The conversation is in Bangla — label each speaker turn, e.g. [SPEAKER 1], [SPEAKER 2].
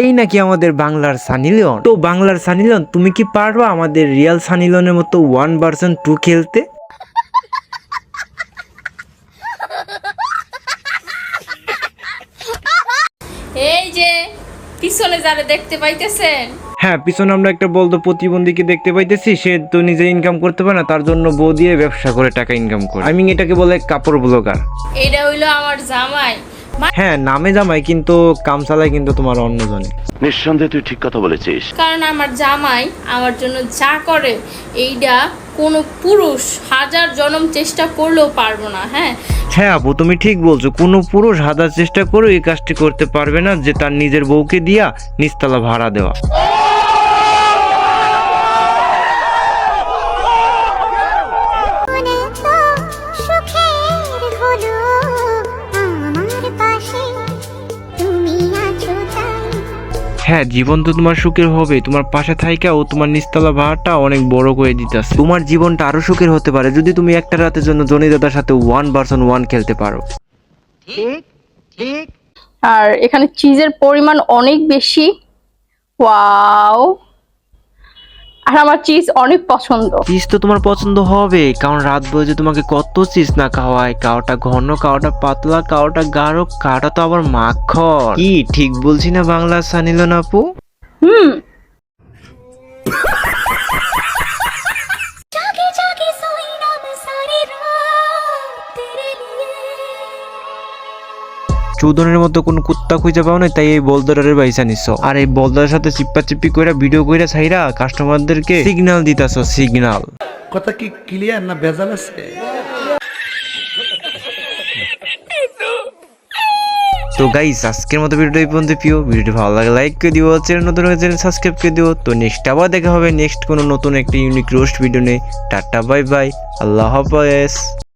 [SPEAKER 1] এই নাকি আমাদের বাংলার সানি লিওন। তো বাংলার সানি লিওন, তুমি কি পারবা আমাদের রিয়েল সানি লিওনের মতো 1v2 খেলতে?
[SPEAKER 2] এই যে পিছনে যারা দেখতে পাইতেছেন,
[SPEAKER 1] হ্যাঁ, পিছনে আমরা একটা বলতো প্রতিবন্ধীকে দেখতে পাইতেছি। সে তো নিজে ইনকাম করতে পারে না, তার জন্য বউ দিয়ে ব্যবসা করে টাকা ইনকাম করে। এটাকে বলে কাপড় ব্লগার।
[SPEAKER 2] এটা হইলো আমার জামাই।
[SPEAKER 1] হ্যাঁ, নামে জামাই, কিন্তু কাম চালায় কিন্তু তোমার অন্যজনে।
[SPEAKER 3] নিঃসন্দেহে তুই ঠিক কথা বলেছিস।
[SPEAKER 2] কারণ আমার জামাই আমার জন্য যা করে এইটা কোনো পুরুষ হাজার জনম চেষ্টা করলেও পারবো না।
[SPEAKER 1] হ্যাঁ আপু, তুমি ঠিক বলছো। কোনো পুরুষ হাজার চেষ্টা করে এই কাজটি করতে পারবে না, যে তার নিজের বউকে দিয়া নিচতলা ভাড়া দেওয়া। হ্যাঁ, জীবন তো তোমার সুখের হবে, তোমার পাশে থাইকা ও তোমার নিচতলা ভাড়াটা অনেক বড় করে দিতেছে। তোমার জীবনটা আরো সুখের হতে পারে যদি তুমি একটা রাতের জন্য জনি দাদার সাথে 1v1 খেলতে পারো।
[SPEAKER 2] আর এখানে চিজের পরিমাণ অনেক বেশি। ওয়াও, আর আমার চিজ অনেক পছন্দ।
[SPEAKER 1] চিজ তো তোমার পছন্দ হবে, কারণ রাত বয়ে তোমাকে কত চিজ না খাওয়ায়। কাওটা ঘন, কাওটা পাতলা, কাওটা গাঢ়, কাওটা তো আবার মাখন। কি ঠিক বলছি না বাংলা সানি লিওন আপু? চৌধনের মতো কোন কুত্তা খুঁজে পাও না, তাই এই বলদারের বাইসা নিছ। আর এই বলদারের সাথে চিপ্পা চিপ্পি কইরা ভিডিও কইরা ছাইরা কাস্টমারদেরকে সিগন্যাল দিতাছ। সিগন্যাল
[SPEAKER 4] কথা কি ক্লিয়ার না ভেজাল আছে?
[SPEAKER 1] তো গাইস, আজকের মতো ভিডিওটা এই পর্যন্ত। ভিডিওটি ভালো লাগে লাইক করে দিও, চ্যানেল নতুন হয়ে চ্যানেল সাবস্ক্রাইব করে দিও। তো নেক্সট আবার দেখা হবে নেক্সট কোনো নতুন একটা ইউনিক রোস্ট ভিডিও নিয়ে। টাটা, বাই বাই, আল্লাহ হাফেজ।